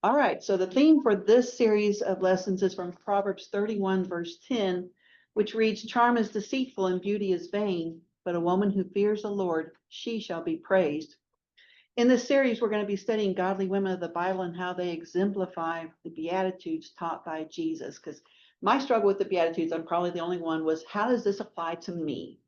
All right, so the theme for this series of lessons is from Proverbs 31, verse 10, which reads, "Charm is deceitful and beauty is vain, but a woman who fears the Lord, she shall be praised." In this series, we're going to be studying godly women of the Bible and how they exemplify the Beatitudes taught by Jesus. Because my struggle with the Beatitudes, I'm probably the only one, was how does this apply to me?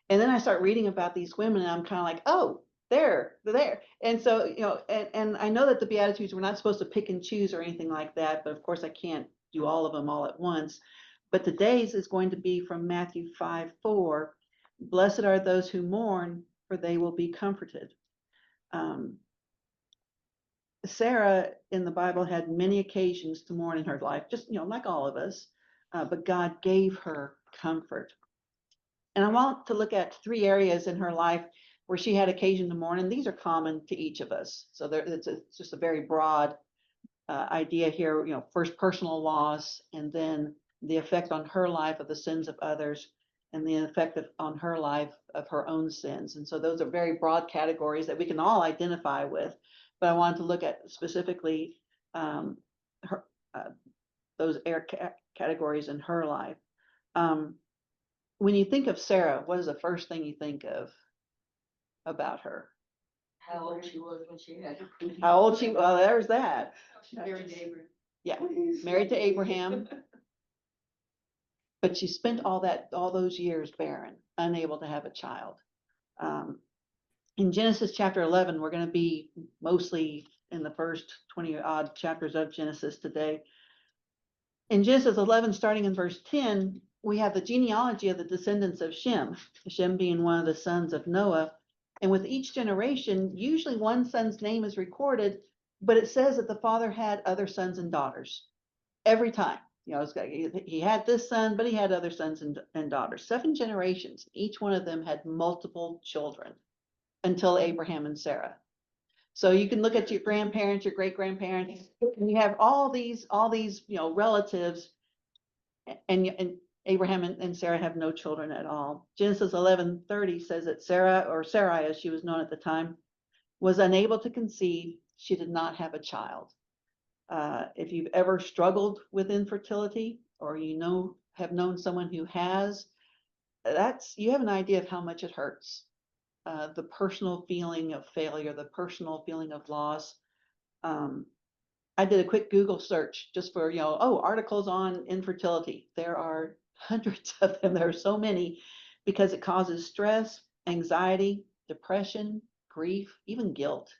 And then I start reading about these women and I'm kind of like, oh, they're there. And so, and I know that the Beatitudes, we're not supposed to pick and choose or anything like that, but of course I can't do all of them all at once. But today's is going to be from Matthew 5:4. Blessed are those who mourn, for they will be comforted. Sarah in the Bible had many occasions to mourn in her life, just, like all of us, but God gave her comfort. And I want to look at three areas in her life where she had occasion to mourn, and these are common to each of us. So it's just a very broad idea here. First personal loss, and then the effect on her life of the sins of others, and the effect on her life of her own sins. And so those are very broad categories that we can all identify with. But I wanted to look at specifically her, those categories in her life. When you think of Sarah, what is the first thing you think of about her? How old she was when she had her. How old she? Well, there's that. She married Abraham. Yeah, married to Abraham, but she spent all those years barren, unable to have a child. In Genesis chapter 11, we're going to be mostly in the first 20 odd chapters of Genesis today. In Genesis 11, starting in verse 10, we have the genealogy of the descendants of Shem, Shem being one of the sons of Noah. And with each generation, usually one son's name is recorded, but it says that the father had other sons and daughters every time. He had this son, but he had other sons and daughters. 7 generations. Each one of them had multiple children until Abraham and Sarah. So you can look at your grandparents, your great grandparents, and you have all these relatives, and Abraham and Sarah have no children at all. Genesis 11:30 says that Sarah, or Sarai as she was known at the time, was unable to conceive. She did not have a child. If you've ever struggled with infertility, or have known someone who has, you have an idea of how much it hurts. The personal feeling of failure, the personal feeling of loss. I did a quick Google search just for, articles on infertility. There are hundreds of them. There are so many because it causes stress, anxiety, depression, grief, even guilt.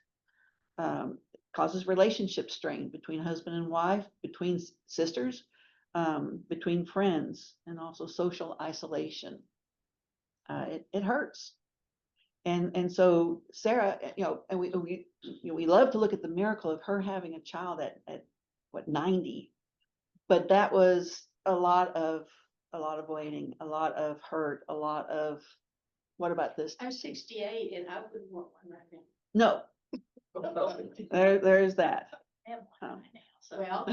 Causes relationship strain between husband and wife, between sisters, between friends, and also social isolation. It hurts. And so Sarah, and we love to look at the miracle of her having a child at 90, but that was a lot of waiting, a lot of hurt, a lot of, what about this? I'm 68 and I wouldn't want one right now. No, there's that. I have one right now. So, well,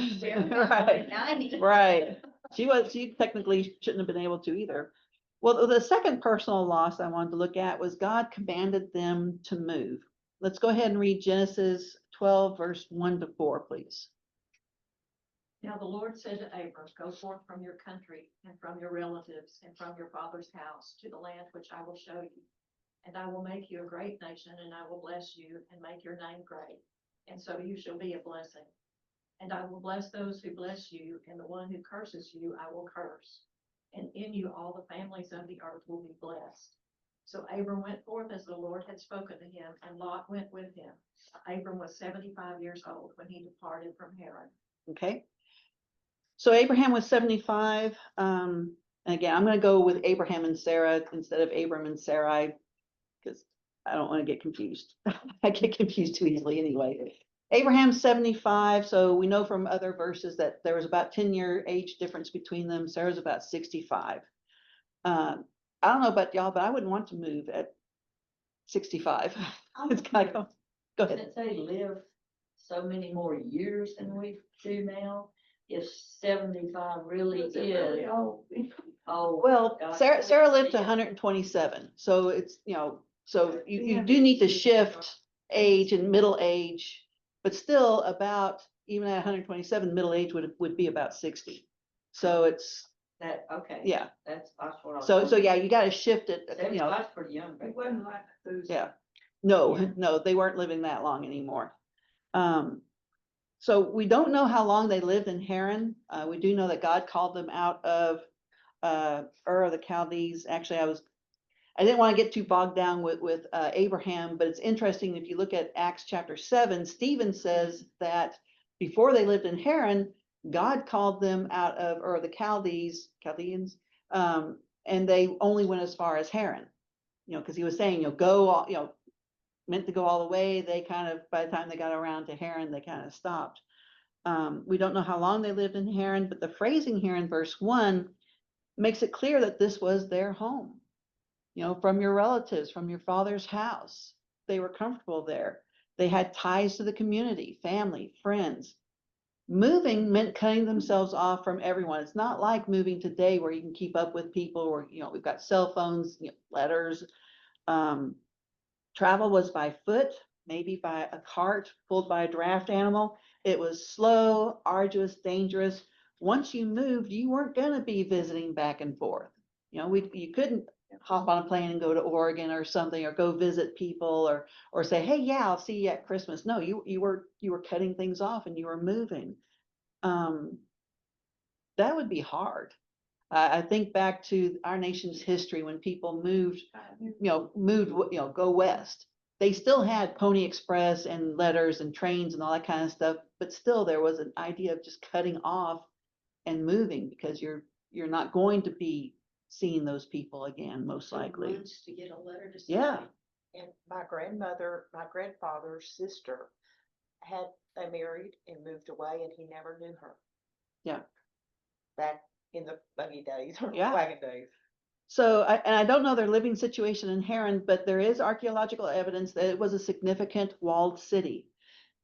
Right. 90. Right. She technically shouldn't have been able to either. Well, the second personal loss I wanted to look at was God commanded them to move. Let's go ahead and read Genesis 12, verse 1-4, please. Now the Lord said to Abram, go forth from your country and from your relatives and from your father's house to the land which I will show you. And I will make you a great nation, and I will bless you and make your name great. And so you shall be a blessing. And I will bless those who bless you, and the one who curses you I will curse. And in you all the families of the earth will be blessed. So Abram went forth as the Lord had spoken to him, and Lot went with him. Abram was 75 years old when he departed from Haran. Okay. So Abraham was 75. And again, I'm going to go with Abraham and Sarah instead of Abram and Sarai, because I don't want to get confused. I get confused too easily anyway. Abraham's 75, so we know from other verses that there was about 10-year age difference between them. Sarah's about 65. I don't know about y'all, but I wouldn't want to move at 65. It's kind of, go ahead. Since they live so many more years than we do now, if 75 really is really old. Oh, well, God. Sarah lived to 127, so it's so you do need to shift age and middle age, but still about even at 127, middle age would be about 60. So it's, That, okay. yeah. That's what I was. So yeah, you gotta shift it, you know, That's pretty young. back then. yeah. No, Yeah. no, they weren't living that long anymore. So we don't know how long they lived in Haran. We do know that God called them out of Ur of the Chaldees. Actually, I didn't want to get too bogged down with Abraham, but it's interesting if you look at Acts chapter 7, Stephen says that before they lived in Haran, God called them out of Ur of the Chaldeans, and they only went as far as Haran. You know, because he was saying, you know, go all, you know, meant to go all the way. They kind of, by the time they got around to Haran, they kind of stopped. We don't know how long they lived in Haran, but the phrasing here in verse 1 makes it clear that this was their home. You know, from your relatives, from your father's house. They were comfortable there. They had ties to the community, family, friends. Moving meant cutting themselves off from everyone. It's not like moving today where you can keep up with people, or, you know, we've got cell phones, you know, letters. Travel was by foot, maybe by a cart pulled by a draft animal. It was slow, arduous, dangerous. Once you moved, you weren't going to be visiting back and forth. You know, you couldn't hop on a plane and go to Oregon or something, or go visit people, or say, hey, yeah, I'll see you at Christmas. No, you were cutting things off and you were moving. That would be hard. I think back to our nation's history when people moved, go west. They still had Pony Express and letters and trains and all that kind of stuff, but still there was an idea of just cutting off and moving, because you're not going to be seeing those people again, most likely. Months to get a letter to Yeah. somebody. And my grandfather's sister they married and moved away, and he never knew her. Yeah. Back in the buggy days or Yeah. wagon days. So, I don't know their living situation in Haran, but there is archaeological evidence that it was a significant walled city.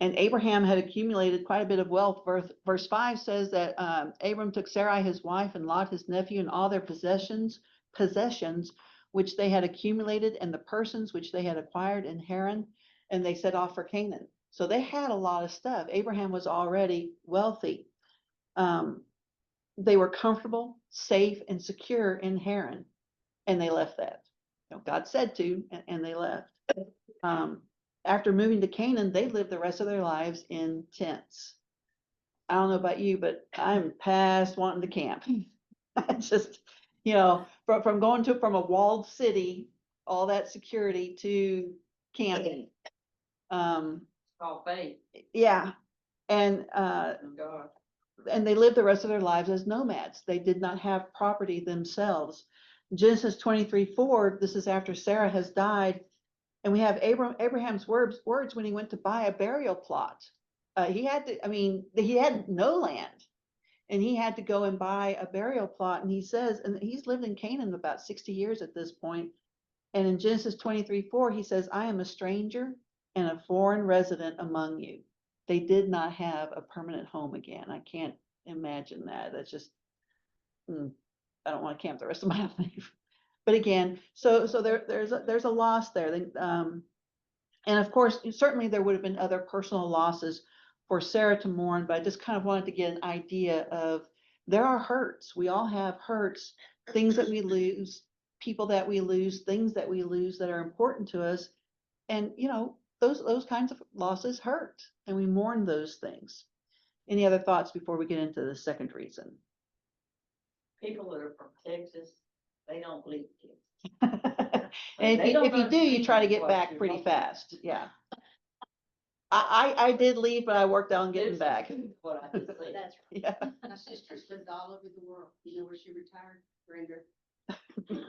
And Abraham had accumulated quite a bit of wealth. Verse 5 says that Abram took Sarai, his wife, and Lot, his nephew, and all their possessions, which they had accumulated, and the persons which they had acquired in Haran, and they set off for Canaan. So they had a lot of stuff. Abraham was already wealthy. They were comfortable, safe, and secure in Haran, and they left that. You know, God said to, and they left. After moving to Canaan, they lived the rest of their lives in tents. I don't know about you, but I'm past wanting to camp. Just, you know, from going from a walled city, all that security, to camping. Called faith. Yeah. And God. and they lived the rest of their lives as nomads. They did not have property themselves. Genesis 23:4, this is after Sarah has died. And we have Abraham's words when he went to buy a burial plot. He had no land, and he had to go and buy a burial plot. And he says, and he's lived in Canaan about 60 years at this point. And in Genesis 23:4, he says, I am a stranger and a foreign resident among you. They did not have a permanent home again. I can't imagine that. That's just, I don't want to camp the rest of my life. But again, so there's a loss there. And of course, certainly there would have been other personal losses for Sarah to mourn, but I just kind of wanted to get an idea of, there are hurts. We all have hurts, things that we lose, people that we lose, things that we lose that are important to us. And, you know, those kinds of losses hurt, and we mourn those things. Any other thoughts before we get into the second reason? People that are from Texas, they don't believe kids. And They don't if you do, you try to get understand back what pretty you're fast. Yeah. I did leave, but I worked on getting back. What I just said. That's right. Yeah. My sister's lived all over the world. You know where she retired? Brenda.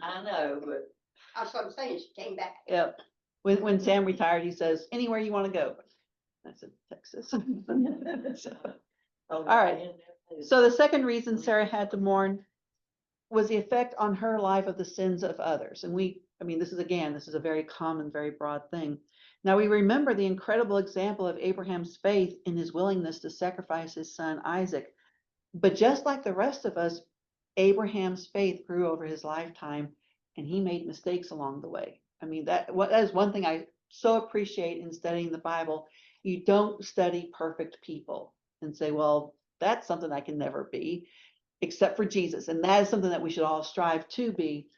I know, but That's what I'm saying. She came back. Yep. When Sam retired, he says, anywhere you want to go. I said, Texas. So, all right. So the second reason Sarah had to mourn was the effect on her life of the sins of others. And this is a very common, very broad thing. Now we remember the incredible example of Abraham's faith in his willingness to sacrifice his son Isaac. But just like the rest of us, Abraham's faith grew over his lifetime, and he made mistakes along the way. I mean, that is one thing I so appreciate in studying the Bible. You don't study perfect people. and say, well, that's something I can never be, except for Jesus. And that is something that we should all strive to be.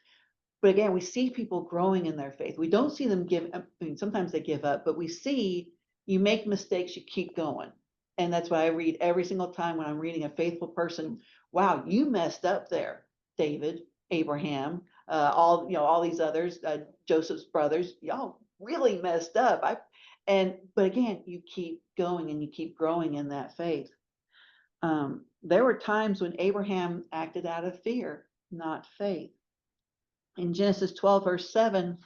But again, we see people growing in their faith. We don't see them give up. I mean, sometimes they give up, but we see you make mistakes, you keep going. And that's what I read every single time when I'm reading a faithful person. Wow, you messed up there, David, Abraham, all these others, Joseph's brothers, y'all really messed up. But again, you keep going and you keep growing in that faith. There were times when Abraham acted out of fear, not faith. In Genesis 12, verse 7,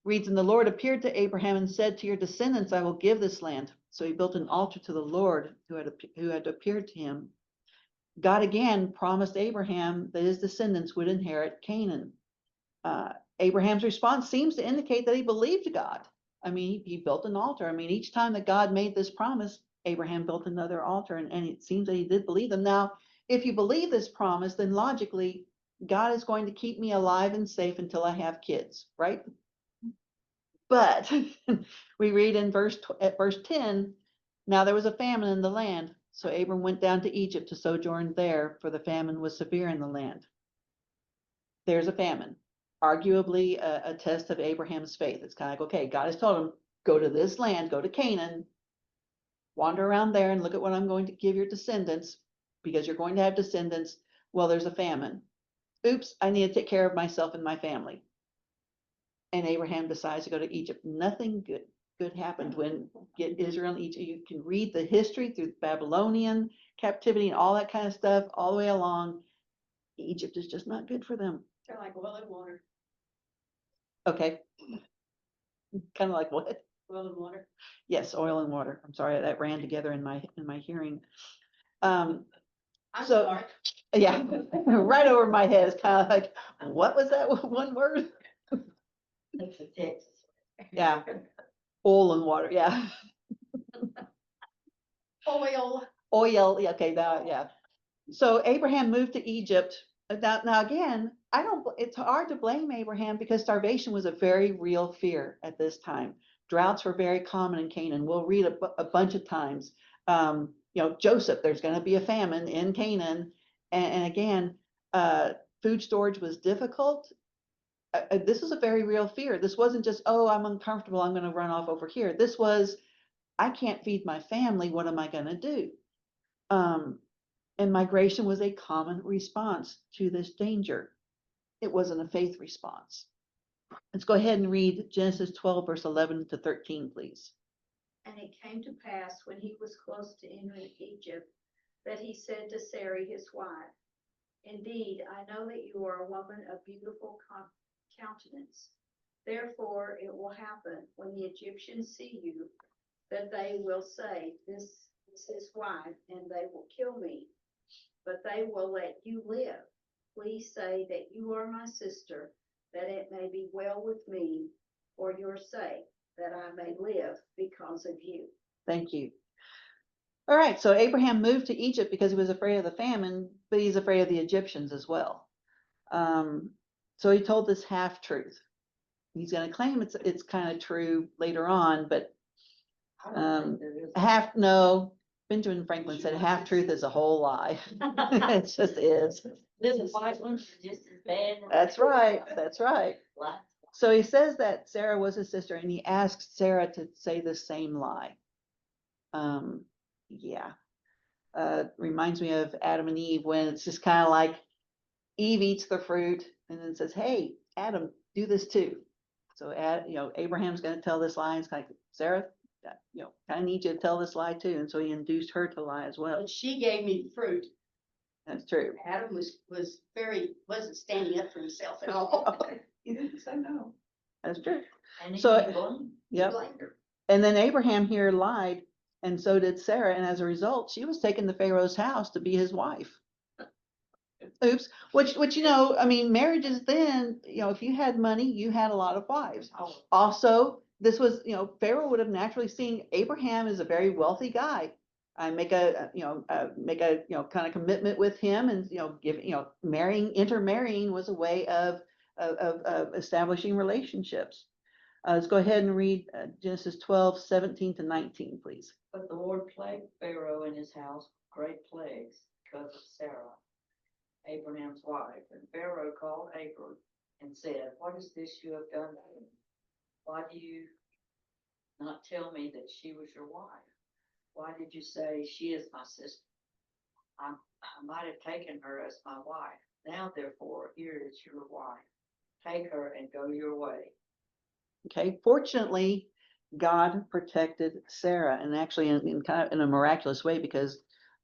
reads, and the Lord appeared to Abraham and said, to your descendants, I will give this land. So he built an altar to the Lord who had appeared to him. God again promised Abraham that his descendants would inherit Canaan. Abraham's response seems to indicate that he believed God. I mean, he built an altar. I mean, each time that God made this promise, Abraham built another altar, and it seems that he did believe them. Now, if you believe this promise, then logically, God is going to keep me alive and safe until I have kids, right? But we read in verse 10, now there was a famine in the land. So Abram went down to Egypt to sojourn there, for the famine was severe in the land. There's a famine, arguably a test of Abraham's faith. It's kind of like, okay, God has told him, go to this land, go to Canaan, wander around there and look at what I'm going to give your descendants, because you're going to have descendants. Well, there's a famine. Oops, I need to take care of myself and my family. And Abraham decides to go to Egypt. Nothing good happened when get Israel in Egypt. You can read the history through Babylonian captivity and all that kind of stuff all the way along. Egypt is just not good for them. They're like oil and water, Okay. Kind of like what? oil and water. Yes, oil and water. I'm sorry, that ran together in my hearing. I'm So- sorry. Yeah, right over my head. It's kind of like, what was that one word? That's a Texas. Yeah. Oil and water, yeah. Oil. Oil, yeah, okay, yeah. So Abraham moved to Egypt. Now again, it's hard to blame Abraham because starvation was a very real fear at this time. Droughts were very common in Canaan. We'll read a bunch of times. Joseph, there's going to be a famine in Canaan. And again, food storage was difficult. This is a very real fear. This wasn't just, oh, I'm uncomfortable, I'm going to run off over here. This was, I can't feed my family, what am I going to do? And migration was a common response to this danger. It wasn't a faith response. Let's go ahead and read Genesis 12, verse 11 to 13, please. And it came to pass when he was close to entering Egypt, that he said to Sarai his wife, indeed, I know that you are a woman of beautiful countenance. Therefore it will happen when the Egyptians see you, that they will say, this is his wife, and they will kill me. But they will let you live. Please say that you are my sister, that it may be well with me for your sake, that I may live because of you. Thank you. All right, so Abraham moved to Egypt because he was afraid of the famine, but he's afraid of the Egyptians as well. So he told this half-truth. He's going to claim it's kind of true later on, but I don't think there is. no. Benjamin Franklin said half-truth is a whole lie. It just is. This white ones are just as bad. That's right. That's right. Lights. So he says that Sarah was his sister, and he asks Sarah to say the same lie. Yeah. Reminds me of Adam and Eve when it's just kind of like Eve eats the fruit and then says, hey, Adam, do this too. So, Abraham's going to tell this lie. It's kind of like, Sarah, kind of need you to tell this lie too. And so he induced her to lie as well. But she gave me the fruit. That's true. Adam wasn't standing up for himself at all. He didn't say no. That's true. And he So- ain't blamed. Yep. Blamed her. And then Abraham here lied, and so did Sarah. And as a result, she was taken to Pharaoh's house to be his wife. Oops. Which, I mean, marriages then, if you had money, you had a lot of wives. Also, this was, Pharaoh would have naturally seen Abraham as a very wealthy guy. I make a kind of commitment with him, and intermarrying was a way of establishing relationships. Let's go ahead and read Genesis 12:17-19, please. But the Lord plagued Pharaoh and his house with great plagues because of Sarah, Abraham's wife. And Pharaoh called Abram and said, what is this you have done to me? Why do you not tell me that she was your wife? Why did you say she is my sister? I might have taken her as my wife. Now, therefore, here is your wife. Take her and go your way. Okay, fortunately, God protected Sarah, and actually in kind of in a miraculous way, because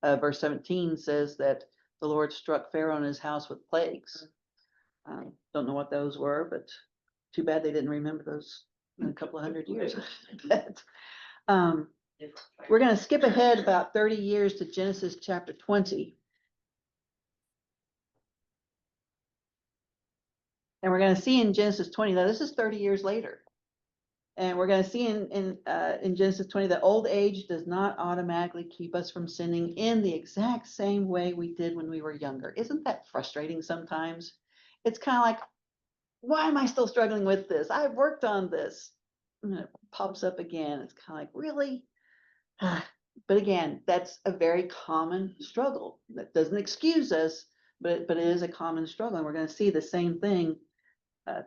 verse 17 says that the Lord struck Pharaoh and his house with plagues. Don't know what those were, but too bad they didn't remember those in a couple of hundred years. But, we're going to skip ahead about 30 years to Genesis chapter 20. And we're going to see in Genesis 20, now this is 30 years later. And we're going to see in Genesis 20 that old age does not automatically keep us from sinning in the exact same way we did when we were younger. Isn't that frustrating sometimes? It's kind of like, why am I still struggling with this? I've worked on this. And it pops up again. It's kind of like, really? But again, that's a very common struggle. That doesn't excuse us, but it is a common struggle. And we're going to see the same thing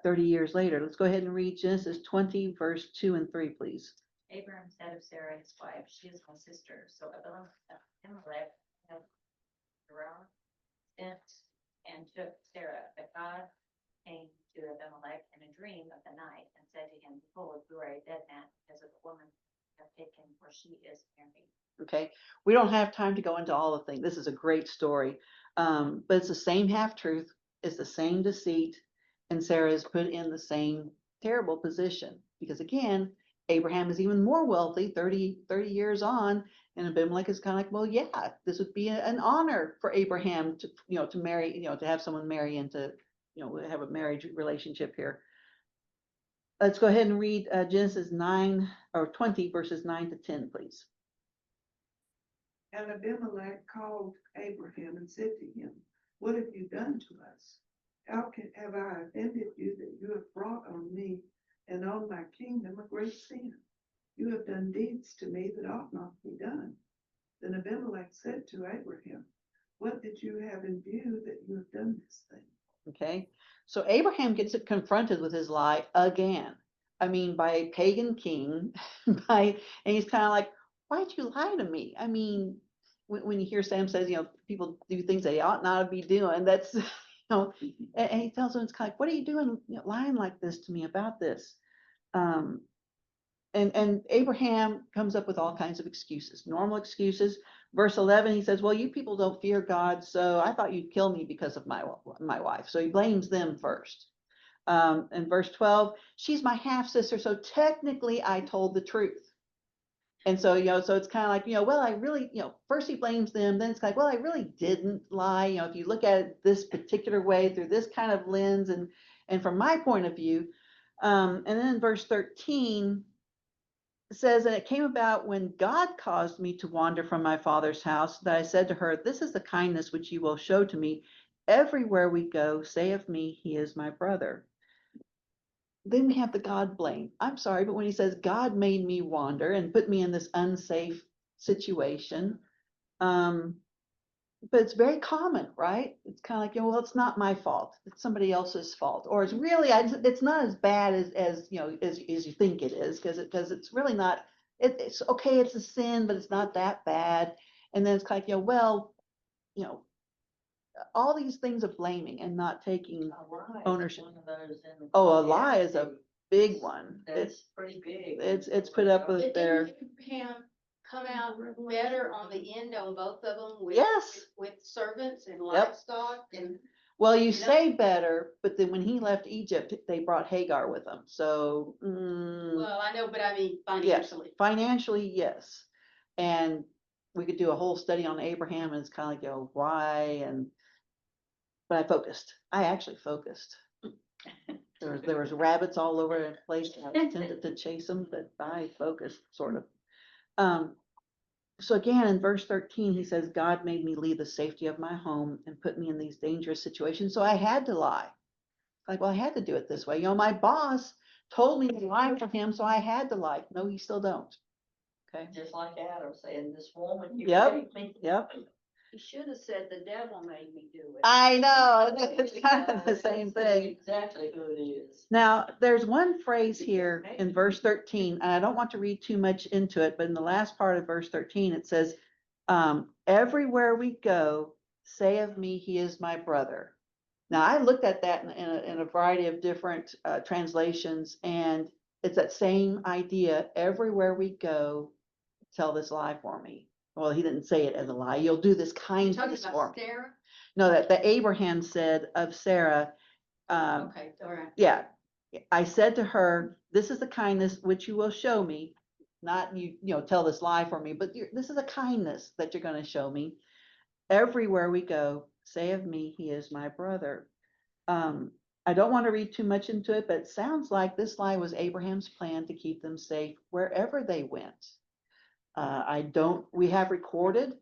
30 years later. Let's go ahead and read Genesis 20, verse 2 and 3, please. Abram said of Sarah his wife, she is my sister. So Abimelech had Gerar sent and took Sarah. But God came to Abimelech in a dream of the night and said to him, behold, you are a dead man because of the woman you have taken, for she is married. Okay, we don't have time to go into all the things. This is a great story, but it's the same half truth. It's the same deceit, and Sarah is put in the same terrible position because again, Abraham is even more wealthy 30 years on, and Abimelech is kind of like, well, yeah, this would be an honor for Abraham to, to marry, to have someone marry and to, have a marriage relationship here. Let's go ahead and read Genesis 9 or 20 verses 9-10, please. And Abimelech called Abraham and said to him, what have you done to us? How have I offended you that you have brought on me and on my kingdom a great sin? You have done deeds to me that ought not to be done. Then Abimelech said to Abraham, what did you have in view that you have done this thing? Okay, so Abraham gets confronted with his lie again. I mean, by a pagan king, and he's kind of like, why'd you lie to me? I mean, when you hear Sam says, people do things they ought not to be doing, that's, and he tells him, it's kind of like, what are you doing, lying like this to me about this? And Abraham comes up with all kinds of excuses, normal excuses. Verse 11, he says, well, you people don't fear God, so I thought you'd kill me because of my wife. So he blames them first. And verse 12, she's my half sister, so technically I told the truth. And so, so it's kind of like, well, I really, first he blames them, then it's like, well, I really didn't lie. If you look at it this particular way through this kind of lens and from my point of view. And then verse 13 says, and it came about when God caused me to wander from my father's house that I said to her, this is the kindness which you will show to me. Everywhere we go, say of me, he is my brother. Then we have the God blame. I'm sorry, but when he says God made me wander and put me in this unsafe situation, but it's very common, right? It's kind of like, well, it's not my fault. It's somebody else's fault. Or it's really, it's not as bad as you think it is, because it's really not, it's okay, it's a sin, but it's not that bad. And then it's like, well, all these things of blaming and not taking ownership. One of those in the Oh, a lie is a big one. That's pretty big. It's put up with But their, didn't Abraham come out better on the end on both of them? Yes. With servants and Yep. livestock and. well, you know? say better, but then when he left Egypt, they brought Hagar with them. So, Well, I know, but I mean yes, financially. financially, yes. And we could do a whole study on Abraham, and it's kind of like, why? But I actually focused. There was rabbits all over the place. I was tempted to chase them, but I focused sort of. So again, in verse 13, he says, God made me leave the safety of my home and put me in these dangerous situations. So I had to lie. Like, well, I had to do it this way. My boss told me to lie for him, so I had to lie. No, you still don't. Okay, Just like Adam saying, this woman you Yep. gave me. yep. You should have said the devil made me do it. I know, it's kind of the same That's thing. exactly who it is. Now, there's one phrase here in verse 13, and I don't want to read too much into it, but in the last part of verse 13, it says, everywhere we go, say of me, he is my brother. Now, I looked at that in a variety of different translations, and it's that same idea. Everywhere we go, tell this lie for me. Well, he didn't say it as a lie. You'll do this You're talking kindness for about me. Sarah? No, that Abraham said of Sarah, Okay, all right. yeah, I said to her, this is the kindness which you will show me, not tell this lie for me, but this is a kindness that you're going to show me. Everywhere we go, say of me, he is my brother. I don't want to read too much into it, but it sounds like this lie was Abraham's plan to keep them safe wherever they went. We have recorded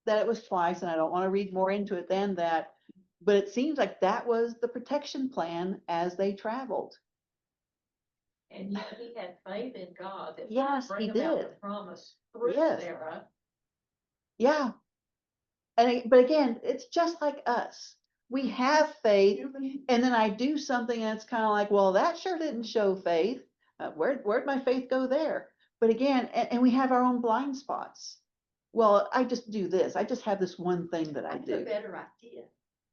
that it was twice, and I don't want to read more into it than that, but it seems like that was the protection plan as they traveled. And yet he had faith in God that. Yes, bring he about the did. Promise through Yes. Sarah. Yeah. But again, it's just like us. We have faith, and then I do something and it's kind of like, well, that sure didn't show faith. Where'd my faith go there? But again, and we have our own blind spots. Well, I just do this. I just have this one thing that I That's a do. better idea.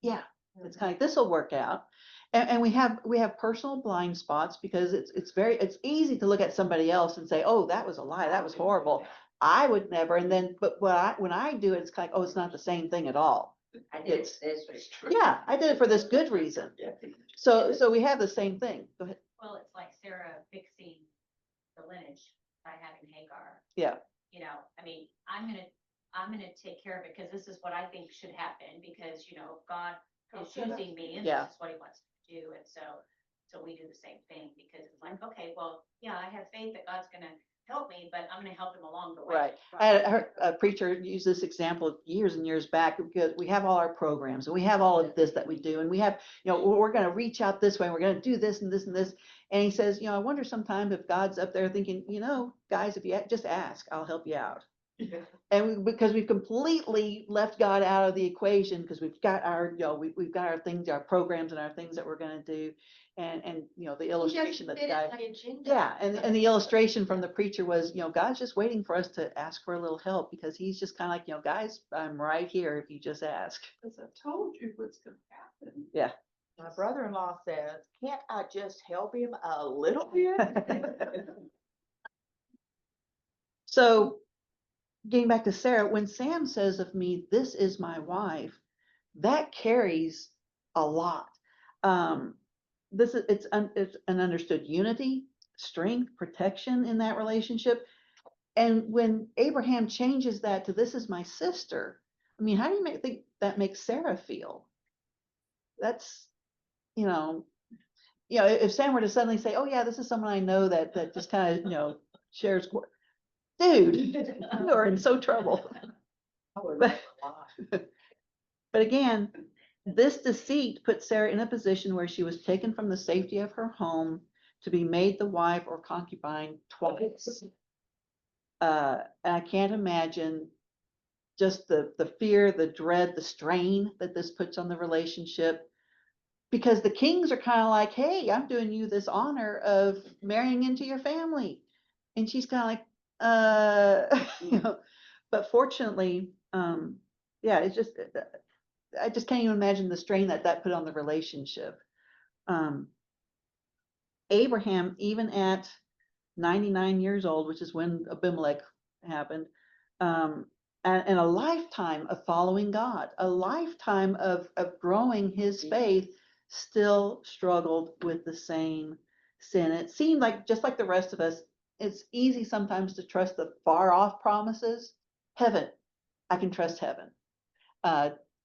Yeah, it's kind of like, this will work out. And we have personal blind spots because it's easy to look at somebody else and say, oh, that was a lie. That was horrible. I would never. And then, but when I do it, it's kind of like, oh, it's not the same thing at all. I did It's- this was true. Yeah, I did it for this good reason. So we have the same thing. Go ahead. Well, it's like Sarah fixing the lineage by having Hagar. Yeah. You know, I mean, I'm gonna take care of it because this is what I think should happen because, God is using me and Yeah. this is what he wants to do. And so we do the same thing because it's like, okay, well, yeah, I have faith that God's gonna help me, but I'm gonna help him along the way. Right. I heard a preacher use this example years and years back because we have all our programs and we have all of this that we do. And we have, we're going to reach out this way. And we're going to do this and this and this. And he says, I wonder sometimes if God's up there thinking, guys, if you just ask, I'll help you out. And because we've completely left God out of the equation because we've got our, we've got our things, our programs and our things that we're going to do. And the illustration that the guy. Yeah, and the illustration from the preacher was, God's just waiting for us to ask for a little help because he's just kind of like, guys, I'm right here if you just ask. Because I told you what's gonna happen. Yeah. My brother-in-law says, can't I just help him a little bit? So getting back to Sarah, when Sam says of me, this is my wife, that carries a lot. It's an understood unity, strength, protection in that relationship. And when Abraham changes that to this is my sister, I mean, how do you think that makes Sarah feel? That's, if Sam were to suddenly say, oh yeah, this is someone I know that just kind of, shares, dude, you are in so trouble. I would But- lie. But again, this deceit put Sarah in a position where she was taken from the safety of her home to be made the wife or concubine twice. And I can't imagine just the fear, the dread, the strain that this puts on the relationship. Because the kings are kind of like, hey, I'm doing you this honor of marrying into your family. And she's kind of like, but fortunately, yeah, it's just, I just can't even imagine the strain that put on the relationship. Abraham, even at 99 years old, which is when Abimelech happened, and a lifetime of following God, a lifetime of growing his faith, still struggled with the same sin. It seemed like, just like the rest of us, it's easy sometimes to trust the far off promises. Heaven, I can trust heaven.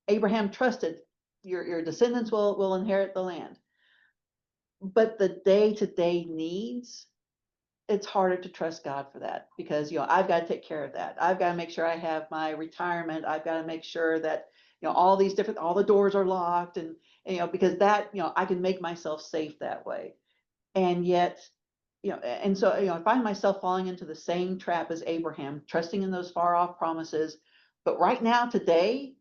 Abraham trusted your descendants will inherit the land. But the day-to-day needs, it's harder to trust God for that because, I've got to take care of that. I've got to make sure I have my retirement. I've got to make sure that, all the doors are locked and because that, I can make myself safe that way. And yet, and so, I find myself falling into the same trap as Abraham, trusting in those far off promises. But right now, today,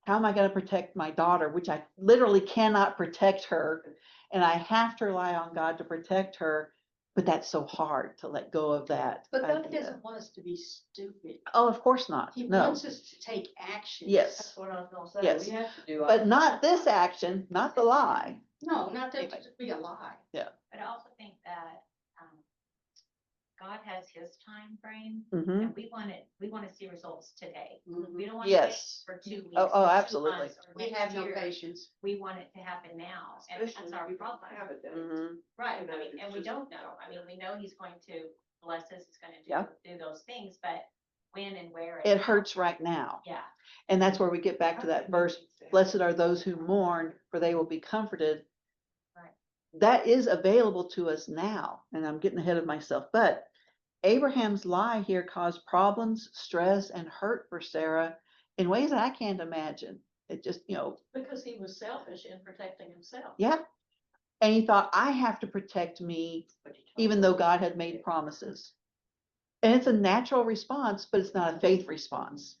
how am I going to protect my daughter, which I literally cannot protect her? And I have to rely on God to protect her. But that's so hard to let go of that But God idea. doesn't want us to be stupid. Oh, of course not. He No. wants us to take action. Yes. That's what I was gonna say. Yes. We have to do. But not this action, not the lie. No, not that Anyway. to be a lie. But I also think that, God has his time frame, Hmm. and we want to see results today. Mhm. We don't want to wait Yes. for 2 weeks. Oh, or 2 absolutely. months, or We next have no year. patience. We want it to happen now, and that's Especially our if you don't problem. have a date. Hmm. Right, You know, I mean, it's and we just- don't know. I mean, we know he's going to bless us, he's gonna Yeah. do those things, but when and where. and It how. hurts right now. Yeah, And that's where we get back to that verse, blessed are those who mourn, for they will be comforted. Right. That is available to us now, and I'm getting ahead of myself, but Abraham's lie here caused problems, stress, and hurt for Sarah in ways that I can't imagine. It just, Because he was selfish in protecting himself. yeah. And he thought, I have to protect me, even though God had made promises. And it's a natural response, but it's not a faith response.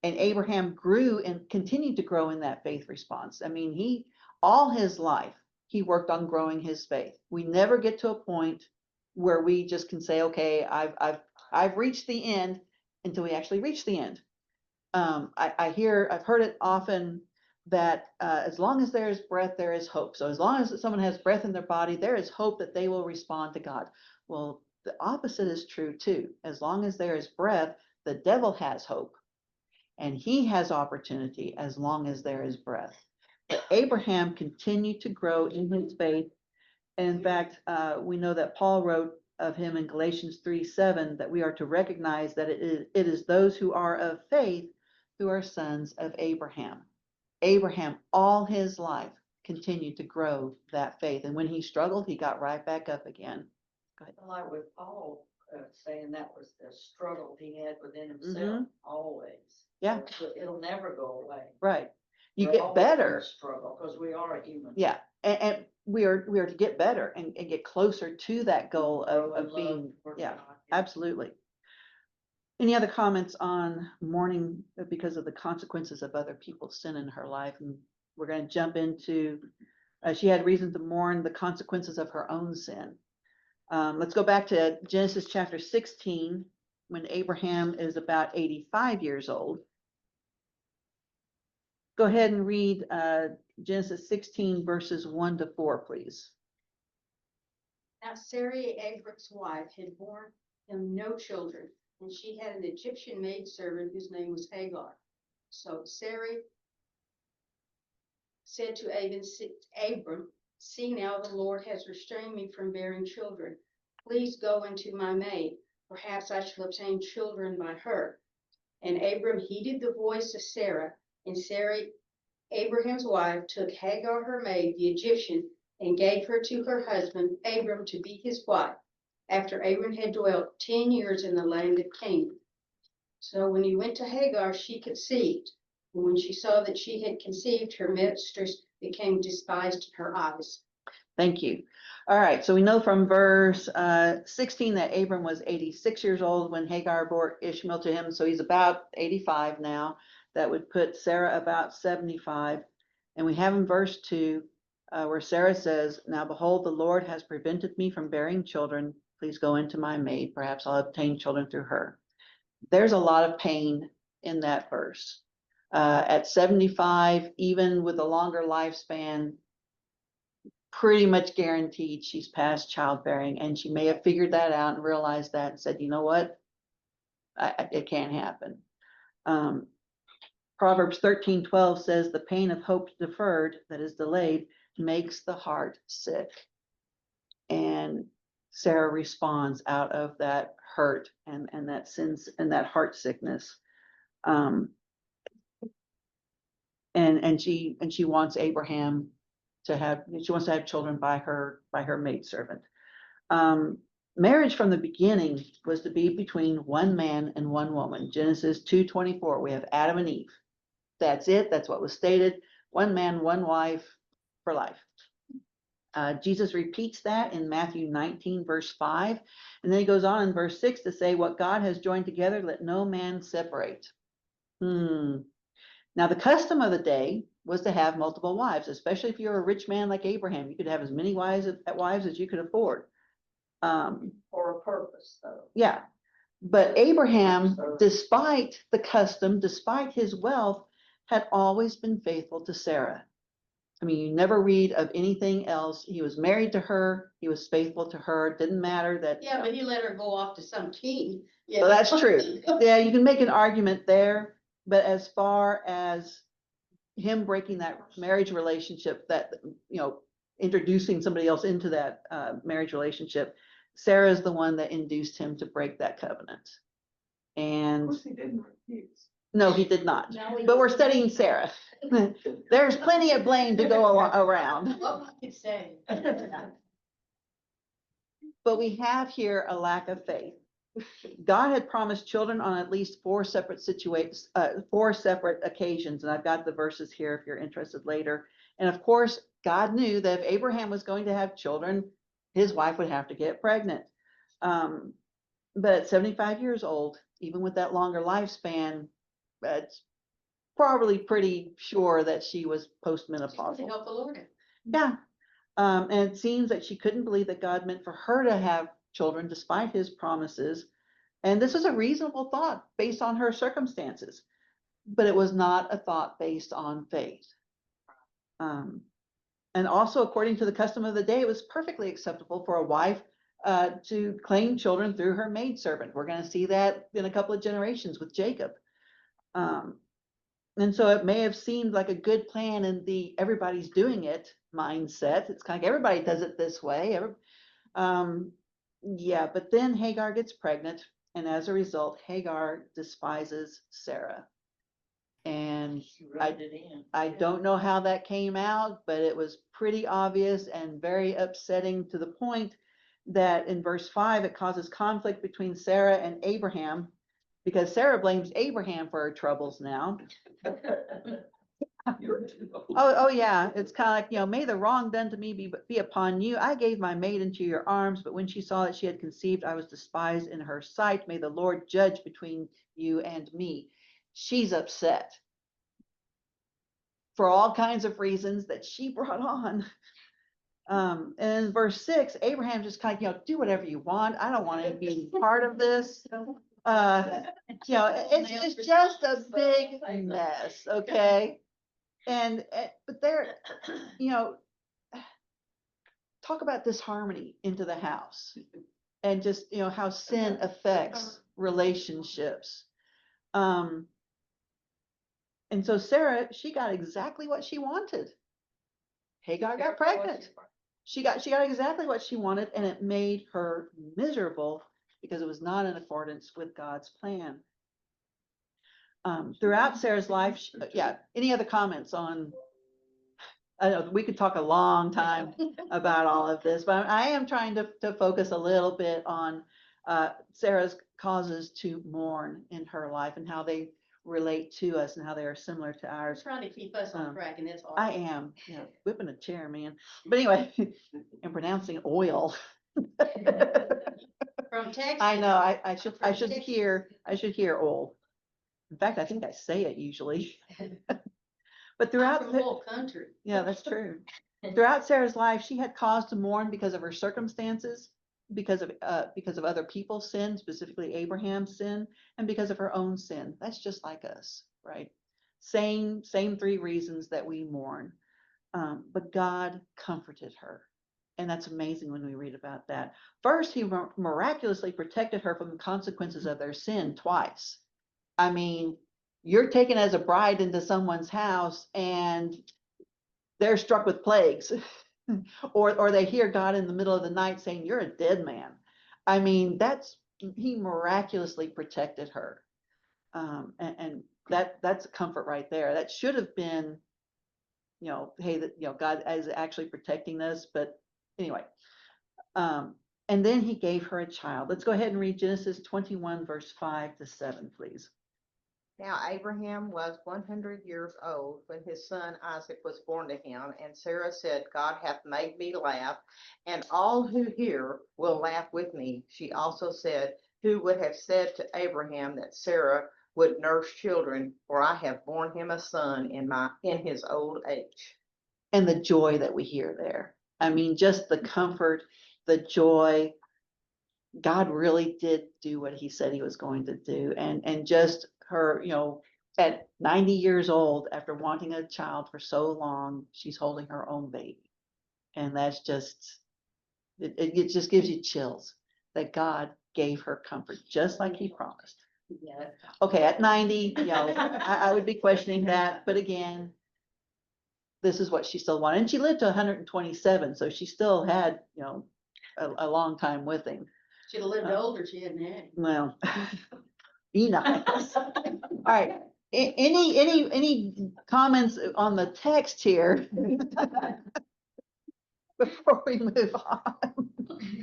And Abraham grew and continued to grow in that faith response. I mean, all his life, he worked on growing his faith. We never get to a point where we just can say, okay, I've reached the end, until we actually reach the end. I've heard it often that as long as there is breath, there is hope. So as long as someone has breath in their body, there is hope that they will respond to God. Well, the opposite is true too. As long as there is breath, the devil has hope. And he has opportunity as long as there is breath. But Abraham continued to grow in his faith. And in fact, we know that Paul wrote of him in Galatians 3:7 that we are to recognize that it is those who are of faith who are sons of Abraham. Abraham, all his life, continued to grow that faith. And when he struggled, he got right back up again. Go ahead. Like with Paul, saying that was the struggle he had within himself, Mhm. always. Yeah. So it'll never go away. Right. You We're get always gonna better. Struggle, because we are human. Yeah. And we are to get better and get closer to that goal Grow in of love being, toward yeah, God. absolutely. Any other comments on mourning because of the consequences of other people's sin in her life? And we're going to jump into, she had reason to mourn the consequences of her own sin. Let's go back to Genesis chapter 16, when Abraham is about 85 years old. Go ahead and read Genesis 16 verses 1-4, please. Now Sarai, Abram's wife, had borne him no children, and she had an Egyptian maidservant whose name was Hagar. So Sarai said to Abram, see now the Lord has restrained me from bearing children. Please go into my maid. Perhaps I shall obtain children by her. And Abram heeded the voice of Sarah, and Sarai, Abraham's wife, took Hagar her maid, the Egyptian, and gave her to her husband Abram to be his wife, after Abram had dwelt 10 years in the land of Canaan. So when he went to Hagar, she conceived. And when she saw that she had conceived, her mistress became despised in her eyes. Thank you. All right, so we know from verse 16 that Abram was 86 years old when Hagar bore Ishmael to him, so he's about 85 now. That would put Sarah about 75. And we have in verse 2 where Sarah says, now behold, the Lord has prevented me from bearing children. Please go into my maid. Perhaps I'll obtain children through her. There's a lot of pain in that verse. At 75, even with a longer lifespan, pretty much guaranteed she's past childbearing, and she may have figured that out and realized that and said, you know what, it can't happen. Proverbs 13:12 says the pain of hope deferred, that is delayed, makes the heart sick. And Sarah responds out of that hurt and that sins and that heart sickness. And she wants Abraham she wants to have children by her maidservant. Marriage from the beginning was to be between one man and one woman. Genesis 2:24, we have Adam and Eve. That's it. That's what was stated. One man, one wife for life. Jesus repeats that in Matthew 19, verse 5. And then he goes on in verse 6 to say, what God has joined together, let no man separate. Now, the custom of the day was to have multiple wives, especially if you're a rich man like Abraham. You could have as many wives as you could afford. For a purpose, though. Yeah. But Abraham, despite the custom, despite his wealth, had always been faithful to Sarah. I mean, you never read of anything else. He was married to her. He was faithful to her. It didn't matter that. Yeah, but he let her go off to some king. So that's true. Yeah, you can make an argument there. But as far as him breaking that marriage relationship, that, introducing somebody else into that marriage relationship, Sarah is the one that induced him to break that covenant. Of And course, he didn't refuse. no, he did not. No, he But we're didn't. studying Sarah. There's plenty of blame to go around. What I could say. But we have here a lack of faith. God had promised children on at least four separate occasions, and I've got the verses here if you're interested later. And of course, God knew that if Abraham was going to have children, his wife would have to get pregnant. But at 75 years old, even with that longer lifespan, it's probably pretty sure that she was To postmenopausal. help the Lord. Yeah. And it seems that she couldn't believe that God meant for her to have children despite his promises. And this was a reasonable thought based on her circumstances, but it was not a thought based on faith. And also, according to the custom of the day, it was perfectly acceptable for a wife to claim children through her maidservant. We're going to see that in a couple of generations with Jacob. And so it may have seemed like a good plan in the everybody's doing it mindset. It's kind of like everybody does it this way. Yeah, but then Hagar gets pregnant, and as a result, Hagar despises Sarah. And She wrote it in. I don't know how that came out, but it was pretty obvious and very upsetting to the point that in verse 5, it causes conflict between Sarah and Abraham because Sarah blames Abraham for her troubles now. Oh yeah, it's kind of like, may the wrong done to me be upon you. I gave my maid into your arms, but when she saw that she had conceived, I was despised in her sight. May the Lord judge between you and me. She's upset for all kinds of reasons that she brought on. And in verse 6, Abraham just kind of, do whatever you want. I don't want to be part of this. It's just a big mess, okay? But there, talk about disharmony into the house and just, how sin affects relationships. And so Sarah, she got exactly what she wanted. Hagar got pregnant. She got exactly what she wanted, and it made her miserable because it was not in accordance with God's plan. Throughout Sarah's life, any other comments on? I know we could talk a long time about all of this, but I am trying to focus a little bit on Sarah's causes to mourn in her life and how they relate to us and how they are similar to I'm ours. trying to keep us on track and it's hard. I am, whipping a chair, man. But anyway, and pronouncing oil. From Texas. I know, I should hear oil. In fact, I think I say it usually. But throughout From the whole country. yeah, that's true. Throughout Sarah's life, she had cause to mourn because of her circumstances, because of other people's sin, specifically Abraham's sin, and because of her own sin. That's just like us, right? Same three reasons that we mourn. But God comforted her. And that's amazing when we read about that. First, he miraculously protected her from the consequences of their sin twice. I mean, you're taken as a bride into someone's house and they're struck with plagues. or they hear God in the middle of the night saying, you're a dead man. I mean, he miraculously protected her. And that's a comfort right there. That should have been, hey, God is actually protecting us. But anyway, and then he gave her a child. Let's go ahead and read Genesis 21, verse 5 to 7, please. Now Abraham was 100 years old when his son Isaac was born to him, and Sarah said, God hath made me laugh, and all who hear will laugh with me. She also said, who would have said to Abraham that Sarah would nurse children, for I have borne him a son in his old age. And the joy that we hear there. I mean, just the comfort, the joy. God really did do what he said he was going to do. And just her, at 90 years old, after wanting a child for so long, she's holding her own baby. And that's just, it just gives you chills that God gave her comfort, just like he promised. Yeah. Okay, at 90, I would be questioning that, but again, this is what she still wanted. And she lived to 127, so she still had, a long time with him. She'd have lived older, she hadn't had him. Well, be nice. All right, any comments on the text here? Before we move on.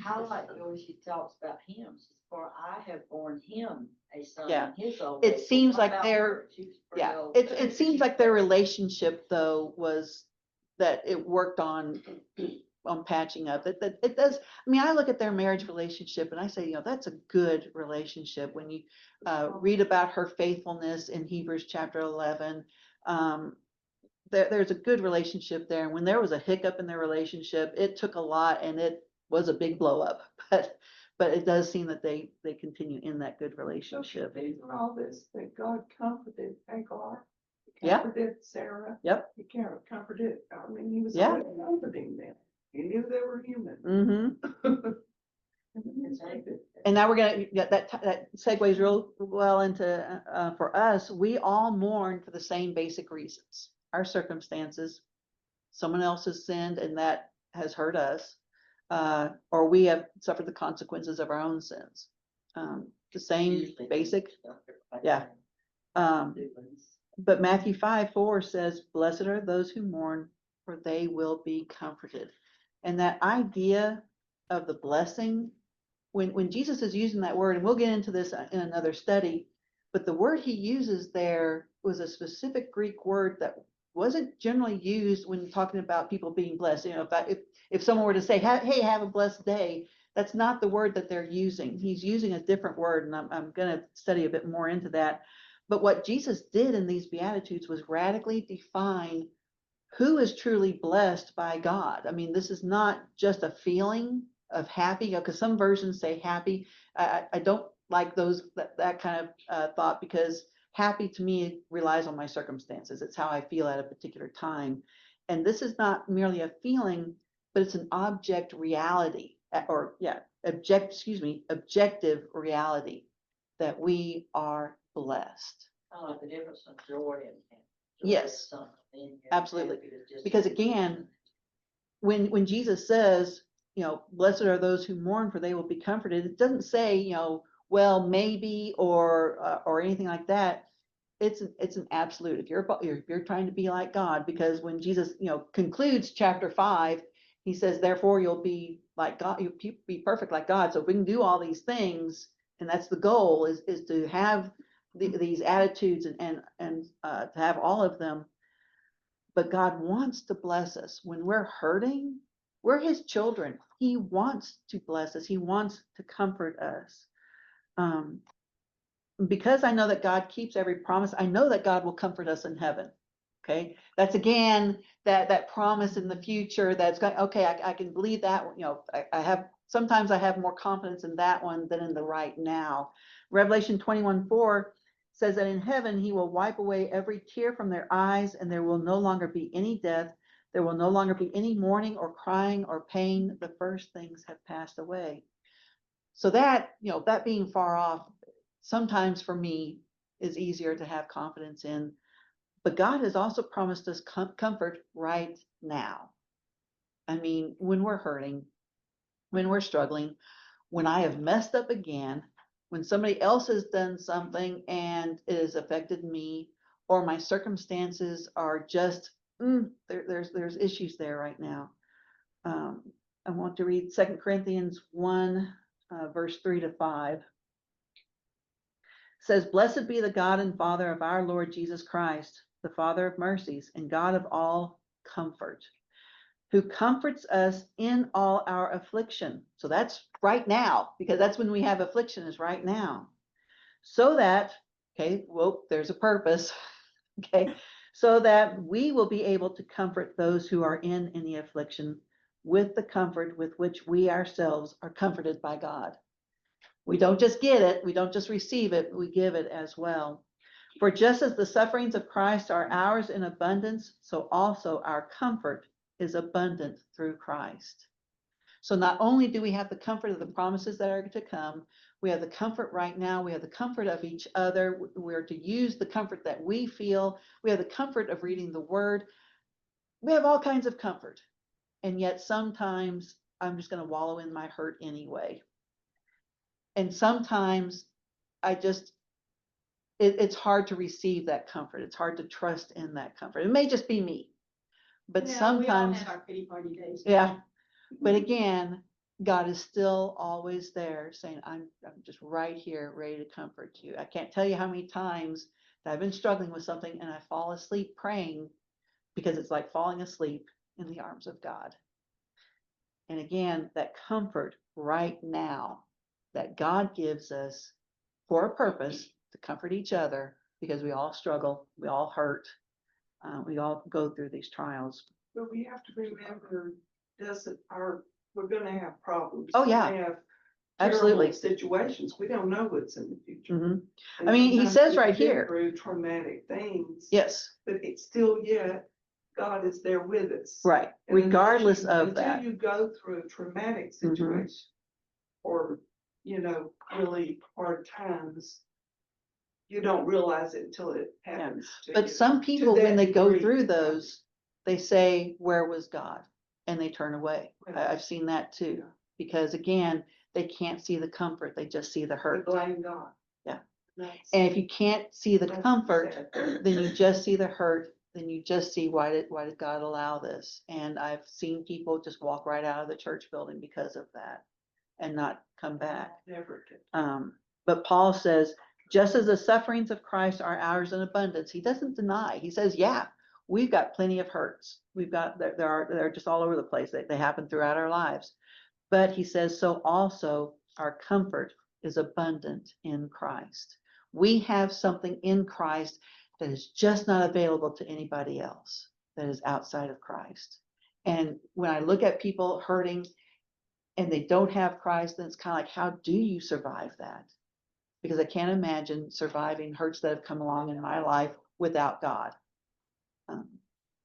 I like the way she talks about him. She says, for I have borne him a son Yeah. in his old It age. seems What like about they're- her? She was pretty Yeah, old. it seems like their relationship though was that it worked on patching up. It does. I mean, I look at their marriage relationship and I say, that's a good relationship. When you read about her faithfulness in Hebrews chapter 11, there's a good relationship there. And when there was a hiccup in their relationship, it took a lot and it was a big blow up. But it does seem that they continue in that good relationship. These are all this, that God comforted Hagar. He Yeah. comforted Sarah. Yep. He comforted, I mean, he was Yeah. always comforting them. He knew they were human. Mm-hmm. It's like that. And now we're gonna, that segues real well into, for us, we all mourn for the same basic reasons. Our circumstances, someone else has sinned and that has hurt us, or we have suffered the consequences of our own sins. The same Usually basic, stuff like yeah. that. But Matthew 5:4 says, blessed are those who mourn, for they will be comforted. And that idea of the blessing, when Jesus is using that word, and we'll get into this in another study, but the word he uses there was a specific Greek word that wasn't generally used when talking about people being blessed. If someone were to say, hey, have a blessed day, that's not the word that they're using. He's using a different word, and I'm going to study a bit more into that. But what Jesus did in these Beatitudes was radically define who is truly blessed by God. I mean, this is not just a feeling of happy, because some versions say happy. I don't like that kind of thought, because happy to me relies on my circumstances. It's how I feel at a particular time. And this is not merely a feeling, but it's an objective reality, objective reality that we are blessed. I like the difference in joy and. Yes, absolutely. Because again, when Jesus says, blessed are those who mourn, for they will be comforted, it doesn't say, well, maybe, or anything like that. It's an absolute. If you're trying to be like God, because when Jesus, concludes chapter 5, he says, therefore you'll be like God, you'll be perfect like God. So if we can do all these things, and that's the goal, is to have these attitudes and to have all of them. But God wants to bless us when we're hurting. We're his children. He wants to bless us. He wants to comfort us. Because I know that God keeps every promise, I know that God will comfort us in heaven. Okay, that's again that promise in the future. That's going. Okay, I can believe that. Sometimes I have more confidence in that one than in the right now. Revelation 21:4 says that in heaven he will wipe away every tear from their eyes, and there will no longer be any death. There will no longer be any mourning or crying or pain. The first things have passed away. So that being far off, sometimes for me is easier to have confidence in. But God has also promised us comfort right now. I mean, when we're hurting, when we're struggling, when I have messed up again, when somebody else has done something and it has affected me, or my circumstances are just, there's issues there right now. I want to read 2 Corinthians 1, verse 3-5. says, "Blessed be the God and Father of our Lord Jesus Christ, the Father of mercies and God of all comfort, who comforts us in all our affliction." So that's right now, because that's when we have affliction, is right now. So that, okay, well, there's a purpose, okay, so that we will be able to comfort those who are in any affliction with the comfort with which we ourselves are comforted by God. We don't just get it, we don't just receive it, we give it as well. For just as the sufferings of Christ are ours in abundance, so also our comfort is abundant through Christ. So not only do we have the comfort of the promises that are to come, we have the comfort right now, we have the comfort of each other, we're to use the comfort that we feel, we have the comfort of reading the word, we have all kinds of comfort. And yet sometimes I'm just going to wallow in my hurt anyway. And sometimes it's hard to receive that comfort. It's hard to trust in that comfort. It may just be me, but Yeah, we all sometimes, have our pity party days. yeah. But again, God is still always there saying, I'm just right here, ready to comfort you. I can't tell you how many times that I've been struggling with something and I fall asleep praying, because it's like falling asleep in the arms of God. And again, that comfort right now that God gives us for a purpose to comfort each other, because we all struggle, we all hurt, we all go through these trials. But we have to remember, we're gonna have problems. Oh, We're yeah. gonna have Absolutely. terrible situations. We don't know what's in the future. Mhm. And I mean, he sometimes says we've right been here. through traumatic things. Yes, But it's still yet, God is there with us. right. And unless Regardless you- of that. Until you go through a traumatic situation or, really hard times, you don't realize it until it happens to you. But some people, when that they go degree. through those, they say, "Where was God?" And they turn away. Yeah. I've seen that too, because again, they can't see the comfort, they just see the They hurt. blame God. Yeah. That's- And if you can't see the that's comfort, sad. then you just see the hurt, then you just see, why did God allow this? And I've seen people just walk right out of the church building because of that and not come back. Never did. But Paul says, just as the sufferings of Christ are ours in abundance, he doesn't deny. He says, yeah, we've got plenty of hurts. They're just all over the place. They happen throughout our lives. But he says, so also our comfort is abundant in Christ. We have something in Christ that is just not available to anybody else that is outside of Christ. And when I look at people hurting and they don't have Christ, then it's kind of like, how do you survive that? Because I can't imagine surviving hurts that have come along in my life without God.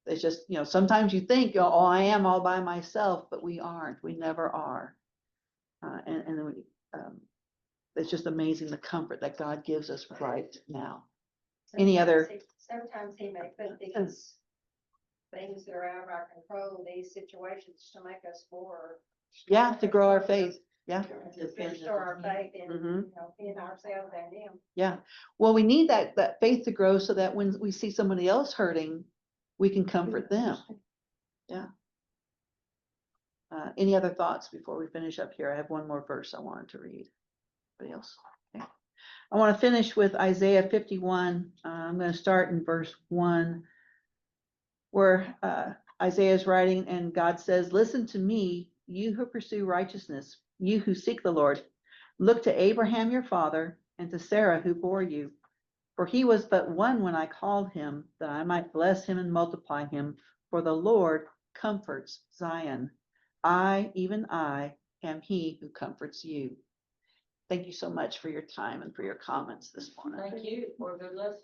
It's just, sometimes you think, oh, I am all by myself, but we aren't. We never are. It's just amazing the comfort that God gives us right now. Any other? Sometimes he may put these things that are out of our control, these situations to make us more. Yeah, to grow our faith. Yeah. To restore our faith in, Mhm. in ourselves and him. Yeah. Well, we need that faith to grow so that when we see somebody else hurting, we can comfort them. Yeah. Any other thoughts before we finish up here? I have one more verse I wanted to read. Anybody else? Okay. I want to finish with Isaiah 51. I'm going to start in verse 1, where Isaiah is writing, and God says, "Listen to me, you who pursue righteousness, you who seek the Lord. Look to Abraham your father, and to Sarah who bore you. For he was but one when I called him, that I might bless him and multiply him. For the Lord comforts Zion. I, even I, am he who comforts you." Thank you so much for your time and for your comments this morning. Thank you for a good lesson.